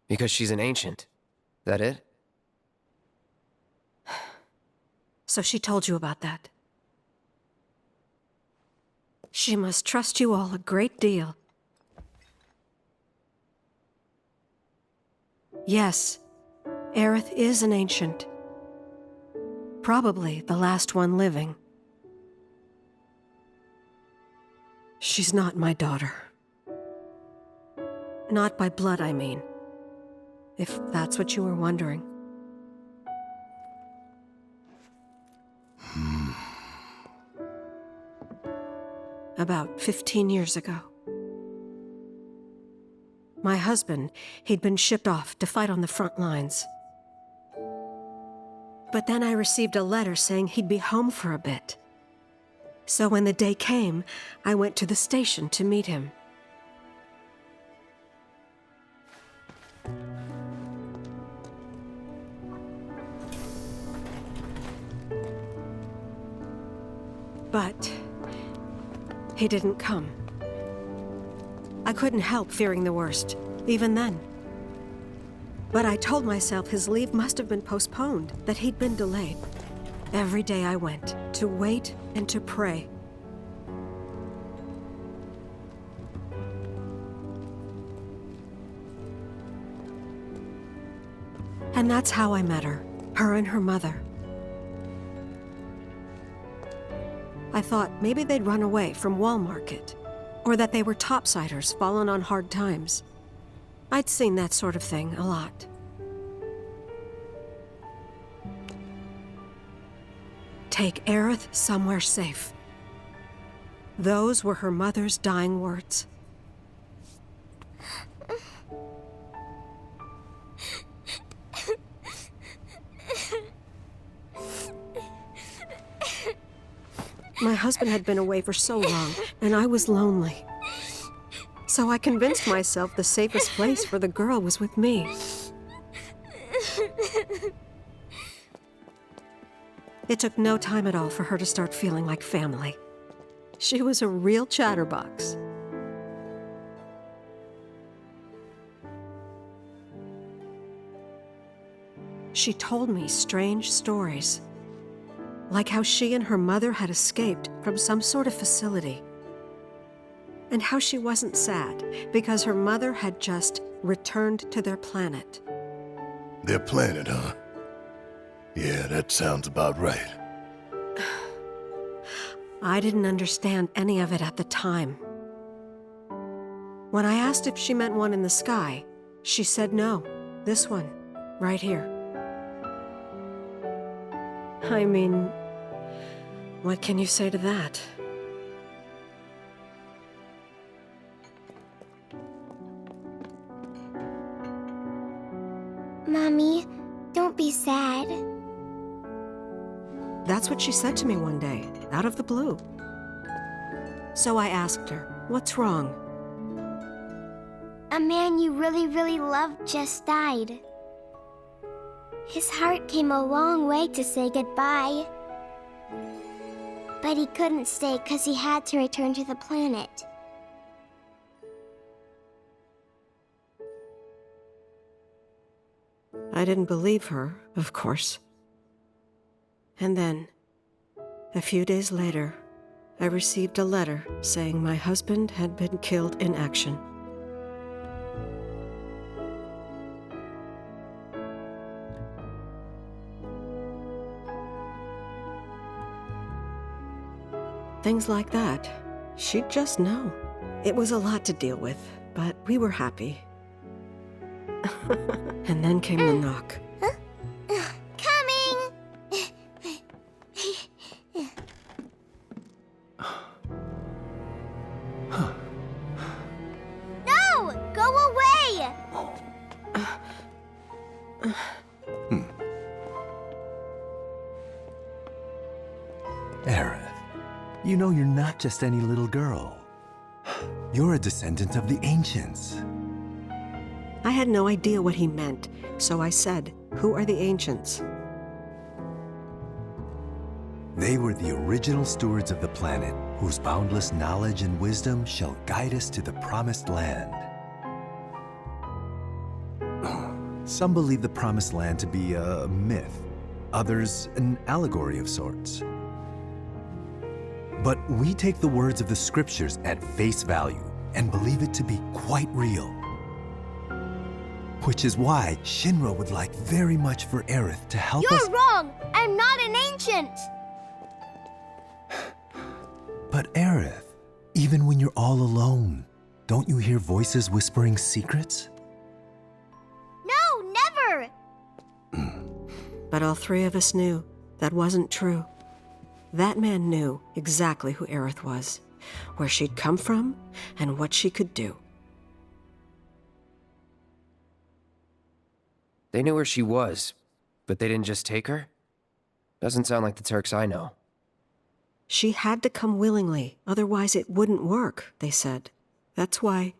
Because she's an ancient. That it? So she told you about that. She must trust you all a great deal. Yes, Aerith is an ancient. Probably the last one living. She's not my daughter. Not by blood, I mean. If that's what you were wondering. About 15 years ago. My husband, he'd been shipped off to fight on the front lines. But then I received a letter saying he'd be home for a bit. So when the day came, I went to the station to meet him. But he didn't come. I couldn't help fearing the worst, even then. But I told myself his leave must have been postponed, that he'd been delayed. Every day I went, to wait and to pray. And that's how I met her and her mother. I thought maybe they'd run away from Wall Market, or that they were topsiders fallen on hard times. I'd seen that sort of thing a lot. Take Aerith somewhere safe. Those were her mother's dying words. My husband had been away for so long, and I was lonely. So I convinced myself the safest place for the girl was with me. It took no time at all for her to start feeling like family. She was a real chatterbox. She told me strange stories. Like how she and her mother had escaped from some sort of facility. And how she wasn't sad because her mother had just returned to their planet. Their planet, huh? Yeah, that sounds about right. I didn't understand any of it at the time. When I asked if she meant one in the sky, she said no, this one, right here. I mean, what can you say to that? Mommy, don't be sad. That's what she said to me one day, out of the blue. So I asked her, what's wrong? A man you really, really loved just died. His heart came a long way to say goodbye. But he couldn't stay because he had to return to the planet. I didn't believe her, of course. And then, a few days later, I received a letter saying my husband had been killed in action. Things like that, she'd just know. It was a lot to deal with, but we were happy. And then came the knock. Coming! No! Go away! Aerith, you know you're not just any little girl. You're a descendant of the Ancients. I had no idea what he meant, so I said, "Who are the Ancients?" They were the original stewards of the planet, whose boundless knowledge and wisdom shall guide us to the promised land. Some believe the promised land to be a myth, others an allegory of sorts. But we take the words of the scriptures at face value and believe it to be quite real. Which is why Shinra would like very much for Aerith to help us— You're wrong! I'm not an ancient! But Aerith, even when you're all alone, don't you hear voices whispering secrets? No, never! But all three of us knew that wasn't true. That man knew exactly who Aerith was, where she'd come from, and what she could do. They knew where she was, but they didn't just take her? Doesn't sound like the Turks I know. She had to come willingly, otherwise it wouldn't work, they said. That's why,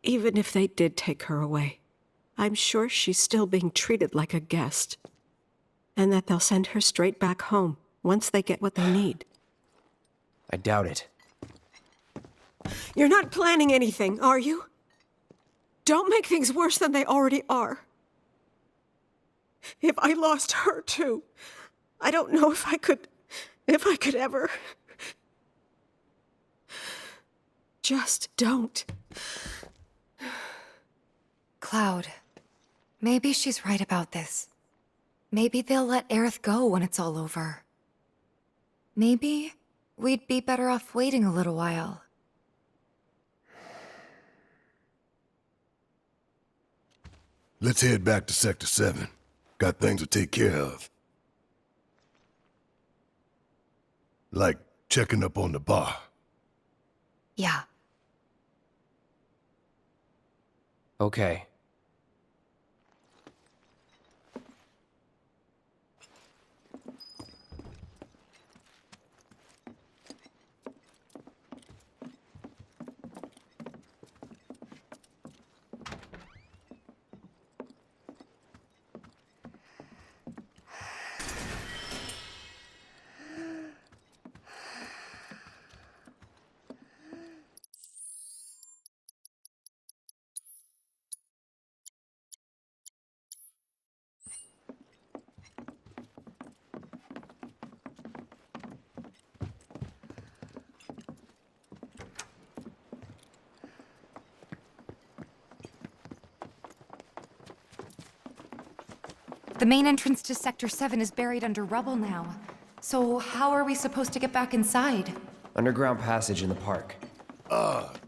even if they did take her away, I'm sure she's still being treated like a guest. And that they'll send her straight back home once they get what they need. I doubt it. You're not planning anything, are you? Don't make things worse than they already are. If I lost her too, I don't know if I could ever. Just don't. Cloud, maybe she's right about this. Maybe they'll let Aerith go when it's all over. Maybe we'd be better off waiting a little while. Let's head back to Sector 7. Got things to take care of. Like checking up on the bar. Yeah. Okay. The main entrance to Sector 7 is buried under rubble now. So how are we supposed to get back inside? Underground passage in the park.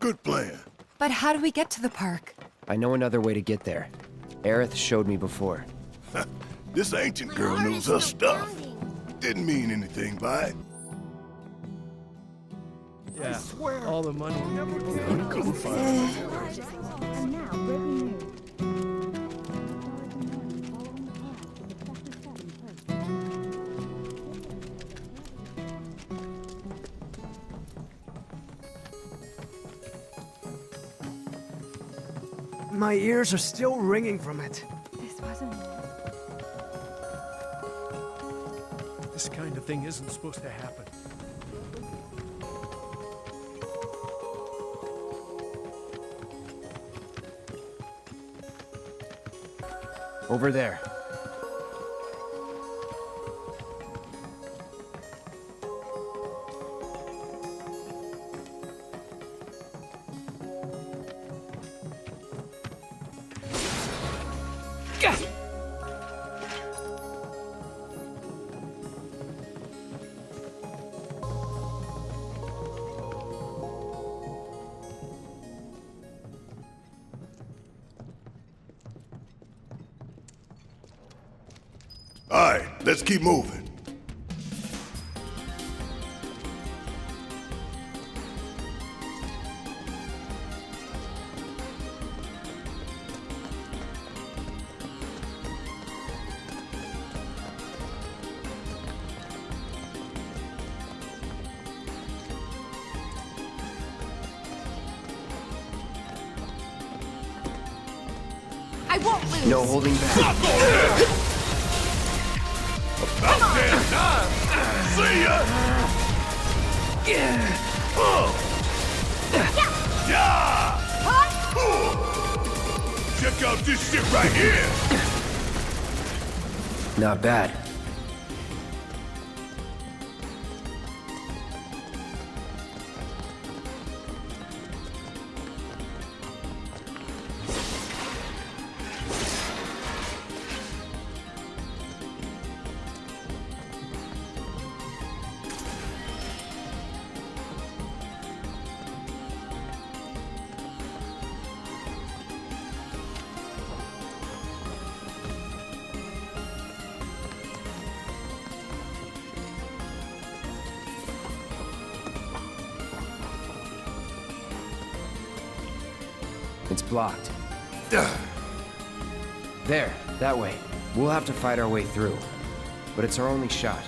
Good plan. But how do we get to the park? I know another way to get there. Aerith showed me before. This ancient girl knows her stuff. Didn't mean anything by it. Yeah, all the money. Couldn't find it. My ears are still ringing from it. This kind of thing isn't supposed to happen. Over there. All right, let's keep moving. I won't lose! No holding back. About damn time! See ya! Yeah! Check out this shit right here! Not bad. It's blocked. There, that way. We'll have to fight our way through. But it's our only shot.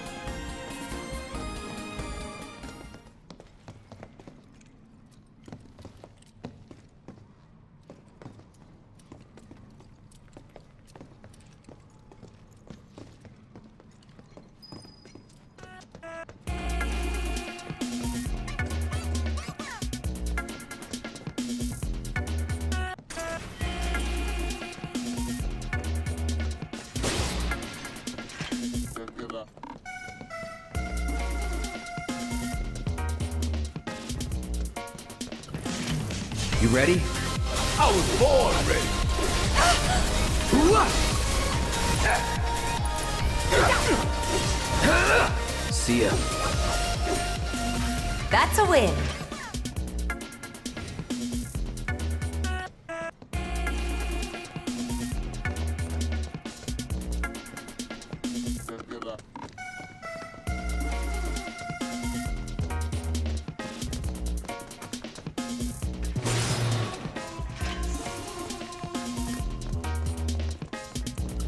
You ready? I was born ready. See ya. That's a win.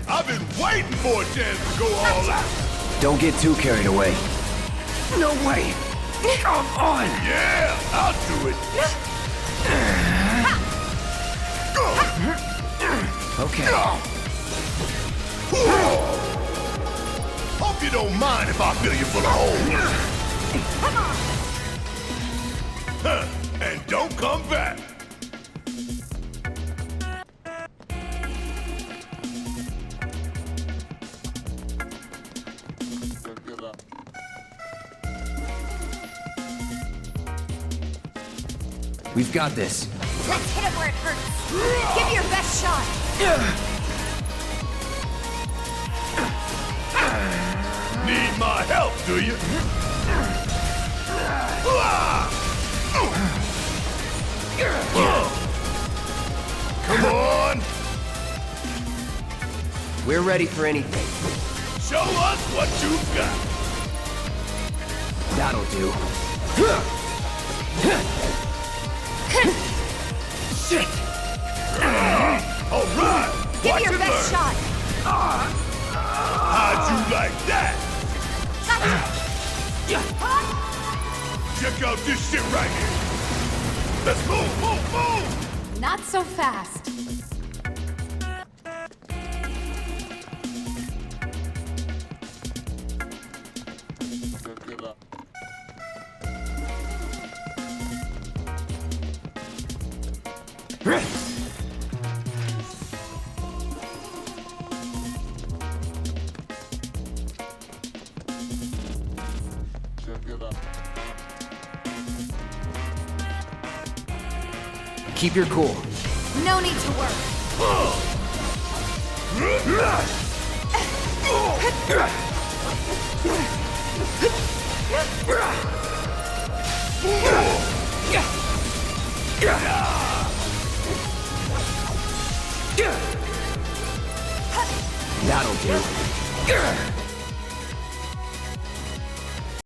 I've been waiting for a chance to go all out. Don't get too carried away. No way! Come on! Yeah, I'll do it. Okay. Hope you don't mind if I fill you full of holes. Huh, and don't come back. We've got this. Let's hit it where it hurts. Give it your best shot. Need my help, do you? Come on! We're ready for anything. Show us what you've got. That'll do. Shit! All right! Give Watch it your and best learn. shot. How'd you like that? Check out this shit right here. Let's move, move, move! Not so fast. Keep your cool. No need to worry. That'll do.